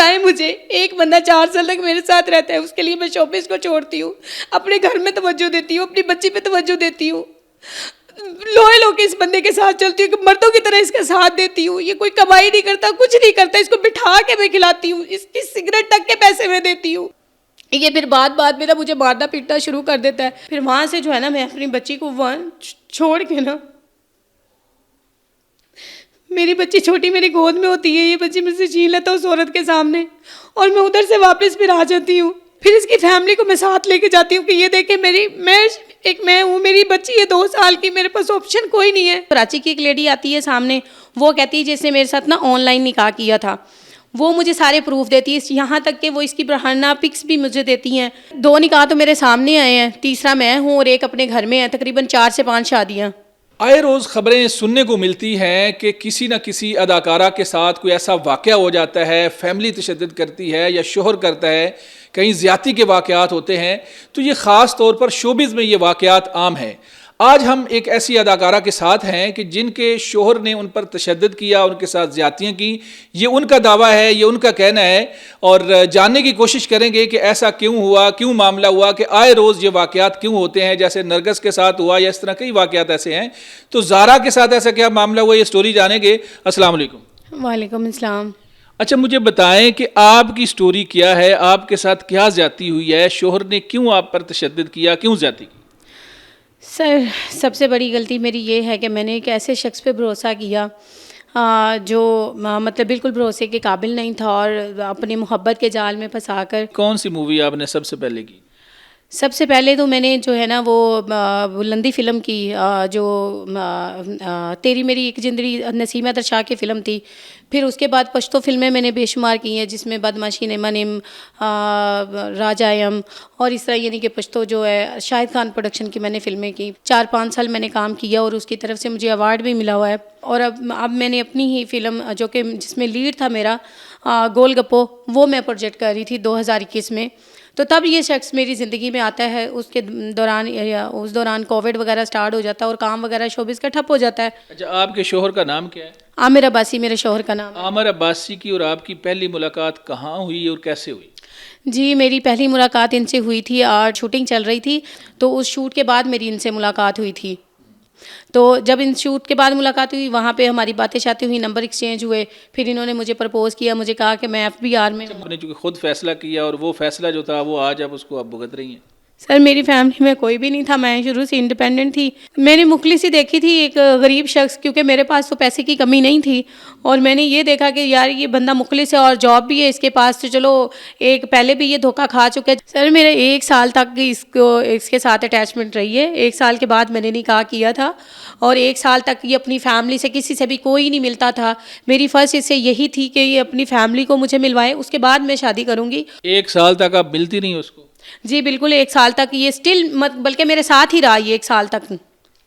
बताएं मुझे, एक बंदा 4 साल तक मेरे साथ रहता है, उसके लिए मैं शोबिस को छोड़ती हूँ, अपने घर में तवज्जो देती हूँ, अपनी बच्ची पे तवज्जो देती हूँ, लोहे लोके इस बंदे के साथ चलती हूँ, मर्दों की तरह इसका साथ देती हूँ। ये कोई कमाई नहीं करता, कुछ नहीं करता, इसको बिठा के मैं खिलाती हूँ, इसकी सिगरेट तक के पैसे मैं देती हूँ। ये फिर बाद में ना मुझे मारना पीटना शुरू कर देता है। फिर वहाँ से जो है ना, मैं अपनी बच्ची को वहाँ छोड़ के ना, मेरी बच्ची छोटी मेरी गोद में होती है, ये बच्ची मुझसे छीन लेता है उस औरत के सामने, और मैं उधर से वापस फिर आ जाती हूँ। फिर इसकी फैमिली को मैं साथ लेके जाती हूँ कि ये देखे मैं हूँ, मेरी बच्ची है 2 साल की, मेरे पास ऑप्शन कोई नहीं है। कराची की एक लेडी आती है सामने, वो कहती है जिसने मेरे साथ ना ऑनलाइन निकाह किया था, वो मुझे सारे प्रूफ देती है, यहाँ तक कि वो इसकी बहाना पिक्स भी मुझे देती हैं। 2 निकाह तो मेरे सामने आए हैं, तीसरा मैं हूँ और एक अपने घर में है। तकरीबन 4 से 5 शादियाँ। आए रोज़ खबरें सुनने को मिलती हैं कि किसी न किसी अदाकारा के साथ कोई ऐसा वाक़या हो जाता है, फैमिली तशद्दुद करती है या शोहर करता है, कहीं ज़्यादती के वाक़यात होते हैं। तो ये ख़ास तौर पर शोबिज़ में ये वाक़यात आम हैं। आज हम एक ऐसी अदाकारा के साथ हैं कि जिनके शोहर ने उन पर तशद्दुद किया, उनके साथ ज़्यादतियाँ की। ये उनका दावा है, ये उनका कहना है, और जानने की कोशिश करेंगे कि ऐसा क्यों हुआ, क्यों मामला हुआ कि आए रोज़ ये वाक़यात क्यों होते हैं। जैसे नरगस के साथ हुआ या इस तरह कई वाक़यात ऐसे हैं। तो ज़ारा के साथ ऐसा क्या मामला हुआ, ये स्टोरी जानेंगे। अस्सलाम वालेकुम। वालेकुम अस्सलाम। अच्छा, मुझे बताएं कि आपकी स्टोरी क्या है, आपके साथ क्या ज़्यादती हुई है, शोहर ने क्यों आप पर तशद्दुद किया, क्यों ज़्यादती की? सर, सबसे बड़ी गलती मेरी ये है कि मैंने एक ऐसे शख्स पे भरोसा किया जो मतलब बिल्कुल भरोसे के काबिल नहीं था, और अपनी मोहब्बत के जाल में फंसाकर। कौन सी मूवी आपने सबसे पहले की? सबसे पहले तो मैंने जो है ना वो बुलंदी फ़िल्म की, जो तेरी मेरी एक ज़िंदगी नसीम अतर शाह की फ़िल्म थी। फिर उसके बाद पश्तो फ़िल्में मैंने बेशुमार की हैं, जिसमें बदमाशी नेमनिम, राजायम और इस तरह, यानी कि पश्तो जो है शाहिद खान प्रोडक्शन की मैंने फ़िल्में की। 4-5 साल मैंने काम किया और उसकी तरफ से मुझे अवार्ड भी मिला हुआ है। और अब मैंने अपनी ही फ़िल्म जो कि जिसमें लीड था मेरा गोलगप्पो, वो मैं प्रोजेक्ट कर रही थी 2021 में। तो तब ये शख्स मेरी ज़िंदगी में आता है। उसके दौरान या उस दौरान कोविड वगैरह स्टार्ट हो जाता है और काम वगैरह शोबिस का ठप हो जाता है। अच्छा, आपके शोहर का नाम क्या है? आमिर अब्बासी मेरे शोहर का नाम है। आमिर अब्बासी की और आपकी पहली मुलाकात कहाँ हुई और कैसे हुई? जी, मेरी पहली मुलाकात इनसे हुई थी, शूटिंग चल रही थी, तो उस शूट के बाद मेरी इनसे मुलाकात हुई थी। तो जब इन शूट के बाद मुलाकात हुई, वहाँ पे हमारी बातें शातें हुई, नंबर एक्सचेंज हुए। फिर इन्होंने मुझे प्रपोज़ किया, मुझे कहा कि मैं FBR में हूँ। आपने जो खुद फैसला किया और वो फैसला जो था वो आज आप उसको आप भुगत रही हैं। सर, मेरी फैमिली में कोई भी नहीं था, मैं शुरू से इंडिपेंडेंट थी। मैंने मुखलिस ही देखी थी, एक गरीब शख्स, क्योंकि मेरे पास तो पैसे की कमी नहीं थी, और मैंने ये देखा कि यार ये बंदा मुखलिस है और जॉब भी है इसके पास, तो चलो, एक पहले भी ये धोखा खा चुका है। सर, मेरे 1 साल तक इसके साथ अटैचमेंट रही है। 1 साल के बाद मैंने निकाह किया था, और 1 साल तक ये अपनी फैमिली से किसी से भी कोई नहीं मिलता था। मेरी फर्स्ट इससे यही थी कि ये अपनी फैमिली को मुझे मिलवाए, उसके बाद मैं शादी करूँगी। 1 साल तक आप मिलती नहीं उसको? जी बिल्कुल, 1 साल तक ये स्टिल बल्कि मेरे साथ ही रहा ये 1 साल तक।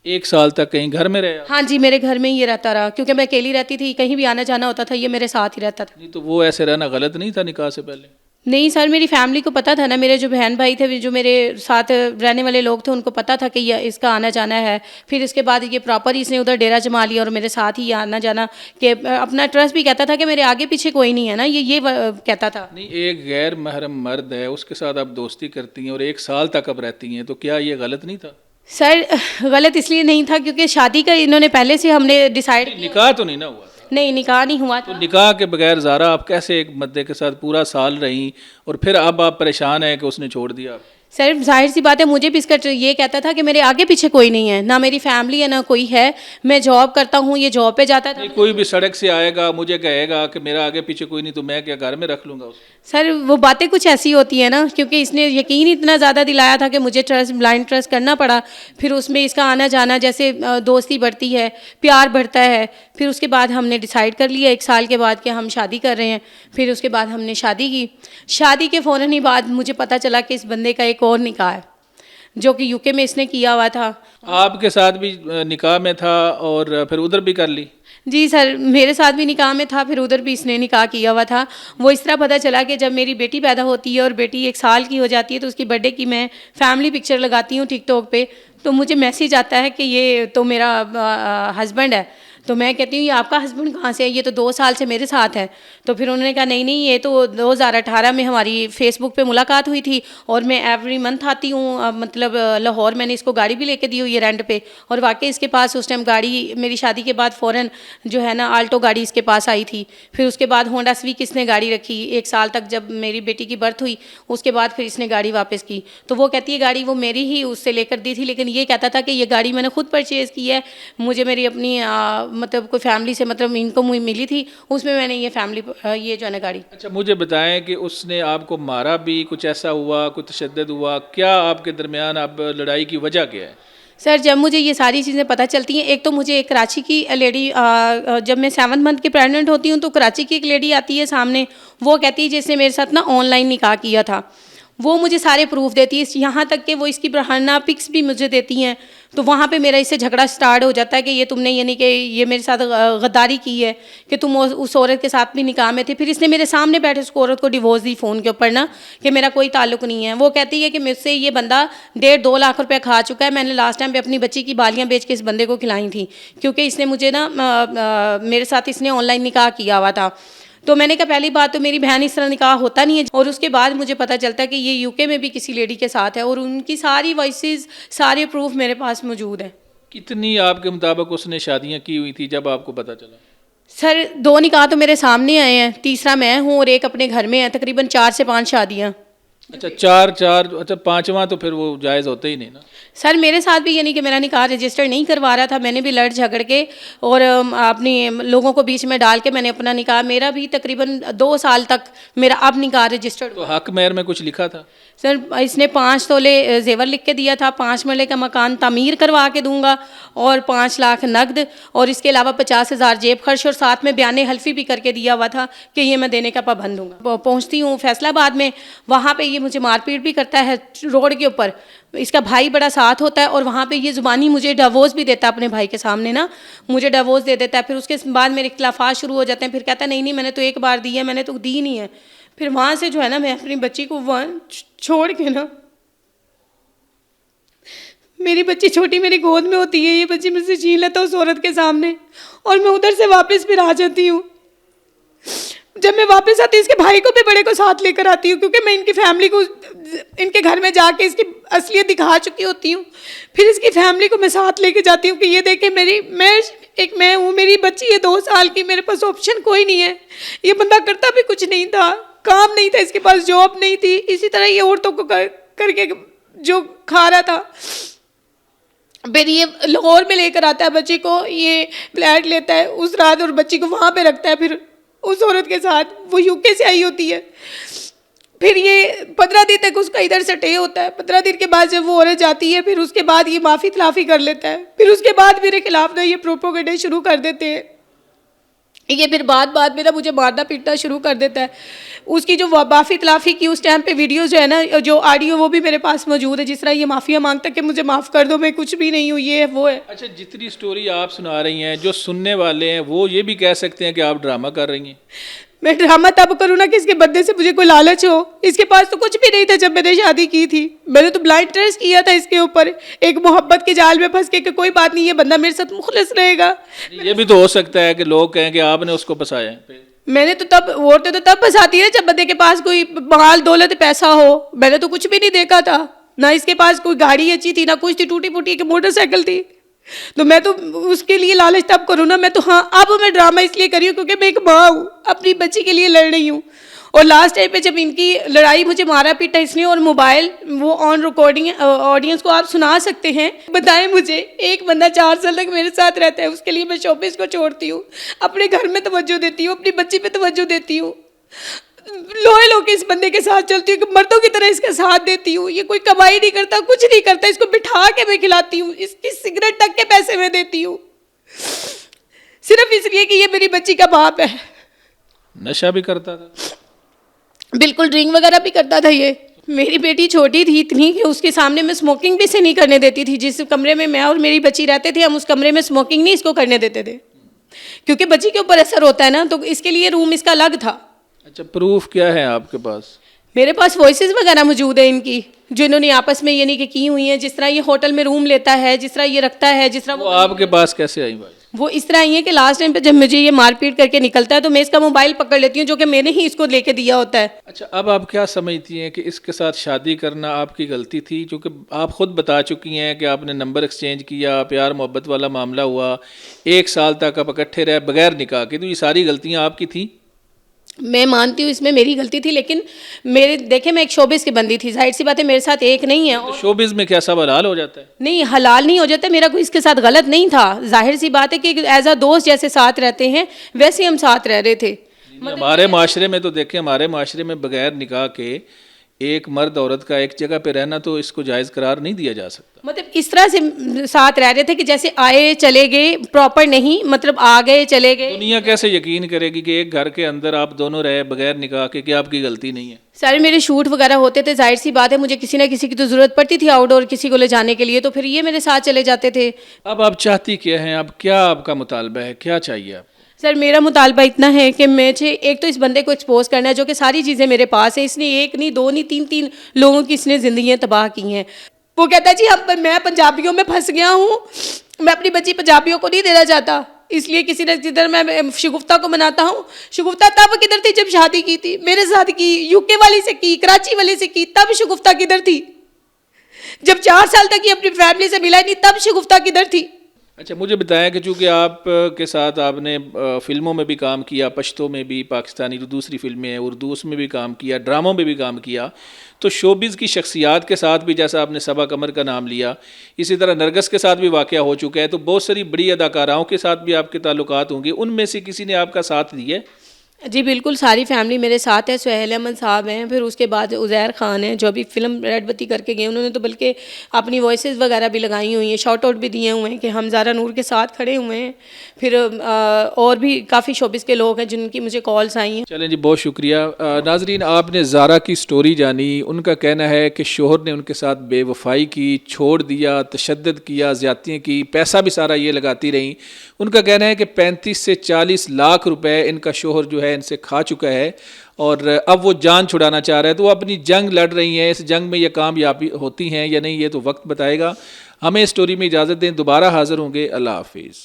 1 साल तक कहीं घर में रहे आप? हाँ जी, मेरे घर में ही ये रहता रहा, क्योंकि मैं अकेली रहती थी, कहीं भी आना जाना होता था ये मेरे साथ ही रहता था। नहीं तो वो ऐसे रहना गलत नहीं था निकाह से पहले? नहीं सर, मेरी फैमिली को पता था ना, मेरे जो बहन भाई थे, जो मेरे साथ रहने वाले लोग थे, उनको पता था कि ये इसका आना जाना है। फिर इसके बाद ये प्रॉपर इसने उधर डेरा जमा लिया और मेरे साथ ही आना जाना, कि अपना ट्रस्ट भी कहता था कि मेरे आगे पीछे कोई नहीं है ना, ये कहता था। नहीं, एक गैर महरम मर्द है, उसके साथ आप दोस्ती करती हैं और 1 साल तक अब रहती हैं, तो क्या ये गलत नहीं था? सर, गलत इसलिए नहीं था क्योंकि शादी का इन्होंने पहले से हमने डिसाइड। निकाह तो नहीं ना हुआ? नहीं, निकाह नहीं हुआ था। तो निकाह के बगैर ज़ारा आप कैसे एक मर्द के साथ पूरा साल रहीं और फिर अब आप परेशान हैं कि उसने छोड़ दिया? सर, जाहिर सी बात है, मुझे भी इसका ये कहता था कि मेरे आगे पीछे कोई नहीं है, ना मेरी फैमिली है ना कोई है, मैं जॉब करता हूँ, ये जॉब पे जाता था। कोई भी सड़क से आएगा मुझे कहेगा कि मेरा आगे पीछे कोई नहीं, तो मैं क्या घर में रख लूँगा उसको? सर, वो बातें कुछ ऐसी होती है ना, क्योंकि इसने यकीन इतना ज़्यादा दिलाया था कि मुझे ब्लाइंड ट्रस्ट करना पड़ा। फिर उसमें इसका आना जाना, जैसे दोस्ती बढ़ती है, प्यार बढ़ता है। फिर उसके बाद हमने डिसाइड कर लिया 1 साल के बाद कि हम शादी कर रहे हैं। फिर उसके बाद हमने शादी की। शादी के फ़ौरन ही बाद मुझे पता चला कि इस बंदे का एक और निकाह है, जो कि यूके में इसने किया हुआ था। आपके साथ भी निकाह में था और फिर उधर भी कर ली? जी सर, मेरे साथ भी निकाह में था, फिर उधर भी इसने निकाह किया हुआ था। वो इस तरह पता चला कि जब मेरी बेटी पैदा होती है और बेटी 1 साल की हो जाती है, तो उसकी बर्थडे की मैं फैमिली पिक्चर लगाती हूँ टिकटॉक पे, तो मुझे मैसेज आता है कि ये तो मेरा हस्बैंड है। तो मैं कहती हूँ ये आपका हस्बैंड कहाँ से है, ये तो 2 साल से मेरे साथ है। तो फिर उन्होंने कहा नहीं नहीं, ये तो 2018 में हमारी फेसबुक पे मुलाकात हुई थी और मैं एवरी मंथ आती हूँ, मतलब लाहौर मैंने इसको गाड़ी भी लेके दी हुई है रेंट पे। और वाकई इसके पास उस टाइम गाड़ी, मेरी शादी के बाद फ़ौरन जो है ना आल्टो गाड़ी इसके पास आई थी। फिर उसके बाद होंडा सिविक इसने गाड़ी रखी 1 साल तक, जब मेरी बेटी की बर्थ हुई उसके बाद फिर इसने गाड़ी वापस की। तो वो कहती है गाड़ी वो मेरी ही उससे लेकर दी थी, लेकिन ये कहता था कि ये गाड़ी मैंने खुद परचेज़ की है, मुझे मेरी अपनी मतलब कोई फैमिली से मतलब इनकम हुई मिली थी, उसमें मैंने ये फैमिली ये जो है ना गाड़ी। अच्छा, मुझे बताएं कि उसने आपको मारा भी, कुछ ऐसा हुआ, कुछ तशद्दुद हुआ क्या आपके दरमियान? अब लड़ाई की वजह क्या है? सर जब मुझे ये सारी चीज़ें पता चलती हैं, एक तो मुझे एक कराची की लेडी, जब मैं 7 मंथ की प्रेग्नेंट होती हूँ तो कराची की एक लेडी आती है सामने, वो कहती है जिसने मेरे साथ ना ऑनलाइन निकाह किया था, वो मुझे सारे प्रूफ देती है, यहाँ तक कि वो इसकी बहाना पिक्स भी मुझे देती हैं। तो वहाँ पे मेरा इससे झगड़ा स्टार्ट हो जाता है कि ये तुमने ये नहीं कि ये मेरे साथ गद्दारी की है कि तुम उस औरत के साथ भी निकाह में थे। फिर इसने मेरे सामने बैठे उस औरत को डिवोर्स दी फ़ोन के ऊपर ना, कि मेरा कोई ताल्लुक नहीं है। वो कहती है कि मुझसे ये बंदा 1.5-2 लाख रुपए खा चुका है, मैंने लास्ट टाइम पे अपनी बच्ची की बालियाँ बेच के इस बंदे को खिलाई थी, क्योंकि इसने मुझे ना मेरे साथ इसने ऑनलाइन निकाह किया हुआ था। तो मैंने कहा पहली बात तो मेरी बहन इस तरह निकाह होता नहीं है, और उसके बाद मुझे पता चलता है कि ये यूके में भी किसी लेडी के साथ है, और उनकी सारी वॉइसेस सारे प्रूफ मेरे पास मौजूद है। कितनी आपके मुताबिक उसने शादियां की हुई थी जब आपको पता चला? सर 2 निकाह तो मेरे सामने आए हैं, तीसरा मैं हूँ और एक अपने घर में है, तकरीबन 4 से 5 शादियाँ। अच्छा, 4 अच्छा, 5वां तो फिर वो जायज़ होते ही नहीं ना। सर मेरे साथ भी ये नहीं कि मेरा निकाह रजिस्टर नहीं करवा रहा था, मैंने भी लड़ झगड़ के और अपनी लोगों को बीच में डाल के मैंने अपना निकाह, मेरा भी तकरीबन 2 साल तक मेरा अब निकाह रजिस्टर्ड। तो हक मेहर में कुछ लिखा था? सर इसने 5 तोले जेवर लिख के दिया था, 5 मरले का मकान तामीर करवा के दूंगा और 5 लाख नकद, और इसके अलावा 50,000 जेब खर्च, और साथ में बयान हल्फी भी करके दिया हुआ था कि ये मैं देने का पाबंद हूँ। पहुँचती हूँ फैसलाबाद में, वहाँ पे ये मुझे मारपीट भी करता है रोड के ऊपर, इसका भाई बड़ा साथ होता है, और वहाँ पे ये ज़ुबानी मुझे डिवोर्स भी देता है अपने भाई के सामने ना, मुझे डिवोर्स दे देता है। फिर उसके बाद मेरे इख्तिलाफात शुरू हो जाते हैं, फिर कहता है नहीं नहीं मैंने तो एक बार दी है, मैंने तो दी नहीं है। फिर वहाँ से जो है ना मैं अपनी बच्ची को वहाँ छोड़ के ना, मेरी बच्ची छोटी मेरी गोद में होती है, ये बच्ची मुझसे छीन लेता है उस औरत के सामने, और मैं उधर से वापस फिर आ जाती हूँ। जब मैं वापस आती हूँ इसके भाई को भी बड़े को साथ लेकर आती हूँ, क्योंकि मैं इनकी फैमिली को इनके घर में जाके इसकी असलियत दिखा चुकी होती हूँ। फिर इसकी फैमिली को मैं साथ लेके जाती हूँ कि ये देखे मैं हूँ, मेरी बच्ची है 2 साल की, मेरे पास ऑप्शन कोई नहीं है। ये बंदा करता भी कुछ नहीं था, काम नहीं था, इसके पास जॉब नहीं थी, इसी तरह ये औरतों को करके जो खा रहा था। फिर ये लाहौर में लेकर आता है बच्ची को, ये फ्लैट लेता है उस रात और बच्ची को वहाँ पे रखता है, फिर उस औरत के साथ, वो यूके से आई होती है। फिर ये 15 दिन तक उसका इधर से स्टे होता है, 15 दिन के बाद जब वो औरत जाती है फिर उसके बाद ये माफ़ी तलाफ़ी कर लेता है, फिर उसके बाद मेरे खिलाफ ना ये प्रोपोगेंडा शुरू कर देते हैं। ये फिर बाद में ना मुझे मारना पीटना शुरू कर देता है। उसकी जो माफ़ी तलाफ़ी की उस टाइम पे वीडियो जो है ना, जो ऑडियो, वो भी मेरे पास मौजूद है, जिस तरह ये माफ़िया मांगता है कि मुझे माफ़ कर दो, मैं कुछ भी नहीं हूँ, ये है वो है। अच्छा, जितनी स्टोरी आप सुना रही हैं, जो सुनने वाले हैं वो ये भी कह सकते हैं कि आप ड्रामा कर रही हैं। मैं ड्रामा तब करूँ ना कि इसके बदले से मुझे कोई लालच हो। इसके पास तो कुछ भी नहीं था जब मैंने शादी की थी, मैंने तो ब्लाइंड ट्रस्ट किया था इसके ऊपर, एक मोहब्बत के जाल में फंस के कि कोई बात नहीं, ये बंदा मेरे साथ मुखलिस रहेगा। ये भी तो हो सकता है कि लोग कहें कि आपने उसको फंसाया है। मैंने तो तब, औरतें तो तब फंसाती है जब बंदे के पास कोई माल दौलत पैसा हो। मैंने तो कुछ भी नहीं देखा था, ना इसके पास कोई गाड़ी अच्छी थी, ना कुछ थी, टूटी फूटी एक मोटरसाइकिल थी। तो मैं तो उसके लिए लालच तब करूँ ना, मैं तो हाँ अब मैं ड्रामा इसलिए करी हूँ क्योंकि मैं एक माँ हूँ, अपनी बच्ची के लिए लड़ रही हूँ। और लास्ट टाइम पे जब इनकी लड़ाई, मुझे मारा पीटा इसने, और मोबाइल वो ऑन रिकॉर्डिंग, ऑडियंस को आप सुना सकते हैं। बताएं मुझे, एक बंदा 4 साल तक मेरे साथ रहता है, उसके लिए मैं शॉपिंग को छोड़ती हूँ, अपने घर में तवज्जो देती हूँ, अपनी बच्ची पे तवज्जो देती हूँ, लोहे लो के इस बंदे के साथ चलती हूँ कि मर्दों की तरह इसका साथ देती हूँ। ये कोई कमाई नहीं करता, कुछ नहीं करता, इसको बिठा के मैं खिलाती हूँ, इसकी सिगरेट तक के पैसे मैं देती हूँ, सिर्फ इसलिए कि ये मेरी बच्ची का बाप है। नशा भी करता था? बिल्कुल, ड्रिंक वगैरह भी करता था ये। मेरी बेटी छोटी थी इतनी कि उसके सामने मैं स्मोकिंग भी से नहीं करने देती थी। जिस कमरे में मैं और मेरी बच्ची रहते थे, हम उस कमरे में स्मोकिंग नहीं इसको करने देते थे, क्योंकि बच्ची के ऊपर असर होता है ना, तो इसके लिए रूम इसका अलग था। अच्छा, प्रूफ क्या है आपके पास? मेरे पास वॉइसेस वगैरह मौजूद है इनकी, जो इन्होंने आपस में यानी कि की हुई हैं, जिस तरह ये होटल में रूम लेता है, जिस तरह ये रखता है, जिस तरह वो आपके पास कैसे आई बात? वो इस तरह ही है कि लास्ट टाइम पे जब मुझे ये मारपीट करके निकलता है तो मैं इसका मोबाइल पकड़ लेती हूँ, जो कि मैंने ही इसको लेके दिया होता है। अच्छा, अब आप क्या समझती हैं कि इसके साथ शादी करना आपकी गलती थी? क्योंकि आप खुद बता चुकी हैं कि आपने नंबर एक्सचेंज किया, प्यार मोहब्बत वाला मामला हुआ, 1 साल तक आप इकट्ठे रहे बगैर निकाह के, तो ये सारी गलतियां आपकी थी। मैं मानती हूँ इसमें मेरी गलती थी, लेकिन मेरे देखे मैं एक शोबिस की बंदी थी, जाहिर सी बात है मेरे साथ एक नहीं है। तो शोबिज़ में क्या सब हलाल हो जाता है? नहीं, हलाल नहीं हो जाता, मेरा कोई इसके साथ गलत नहीं था। जाहिर सी बात है कि एज अ दोस्त जैसे साथ रहते हैं वैसे हम साथ रह रहे थे। हमारे माशरे में तो देखें, हमारे माशरे में बगैर निकाह के एक मर्द औरत का एक जगह पे रहना तो इसको जायज़ करार नहीं दिया जा सकता। मतलब इस तरह से साथ रह रहे थे कि जैसे आए चले गए, प्रॉपर नहीं, मतलब आ गए चले गए। दुनिया कैसे यकीन करेगी कि एक घर के अंदर आप दोनों रहे बगैर निकाह के, कि आपकी गलती नहीं है? सारे मेरे शूट वगैरह होते थे, जाहिर सी बात है मुझे किसी ना किसी की तो ज़रूरत पड़ती थी आउटडोर किसी को ले जाने के लिए, तो फिर ये मेरे साथ चले जाते थे। अब आप चाहती क्या हैं? अब क्या आपका मुतालबा है, क्या चाहिए आप? सर मेरा मुतालबा इतना है कि मुझे एक तो इस बंदे को एक्सपोज करना है, जो कि सारी चीज़ें मेरे पास हैं। इसने एक नहीं, दो नहीं, तीन तीन लोगों की इसने ज़िंदगियाँ तबाह की हैं। वो कहता है जी मैं पंजाबियों में फंस गया हूँ, मैं अपनी बच्ची पंजाबियों को नहीं देना चाहता, इसलिए किसी न किधर मैं शगुफ्ता को मनाता हूँ। शगुफ्ता तब किधर थी जब शादी की थी, मेरे साथ की, यूके वाली से की, कराची वाली से की, तब शगुफ्ता किधर थी? जब 4 साल तक ये अपनी फैमिली से मिला नहीं, तब शगुफ्ता किधर थी? अच्छा, मुझे बताया कि चूँकि आप के साथ आपने फ़िल्मों में भी काम किया, पश्तो में भी, पाकिस्तानी जो दूसरी फ़िल्में हैं उर्दू, उसमें भी काम किया, ड्रामों में भी काम किया, तो शोबिज़ की शख्सियात के साथ भी, जैसा आपने सबा कमर का नाम लिया, इसी तरह नरगस के साथ भी वाक़या हो चुका है, तो बहुत सारी बड़ी अदाकाराओं के साथ भी आपके ताल्लुकात होंगे, उनमें से किसी ने आपका साथ दिया है? जी बिल्कुल, सारी फैमिली मेरे साथ है। सुहेल अहमद साहब हैं, फिर उसके बाद उज़ैर ख़ान हैं जो अभी फ़िल्म रेडबत्ती करके गए, उन्होंने तो बल्कि अपनी वॉइसेस वगैरह भी लगाई हुई हैं, शाउट आउट भी दिए हुए हैं कि हम ज़ारा नूर के साथ खड़े हुए हैं। फिर और भी काफ़ी शोबिस के लोग हैं जिनकी मुझे कॉल्स आई हैं। चलें जी, बहुत शुक्रिया। नाजरीन, आपने ज़ारा की स्टोरी जानी। उनका कहना है कि शोहर ने उनके साथ बेवफाई की, छोड़ दिया, तशद्दुद किया, ज़्यादतियाँ की, पैसा भी सारा ये लगाती रहीं। उनका कहना है कि 35 से 40 लाख रुपए इनका शोहर जो है इनसे खा चुका है और अब वो जान छुड़ाना चाह रहा है। तो वो अपनी जंग लड़ रही हैं, इस जंग में ये कामयाबी होती हैं या नहीं, ये तो वक्त बताएगा। हमें स्टोरी में इजाज़त दें, दोबारा हाज़िर होंगे। अल्लाह हाफिज़।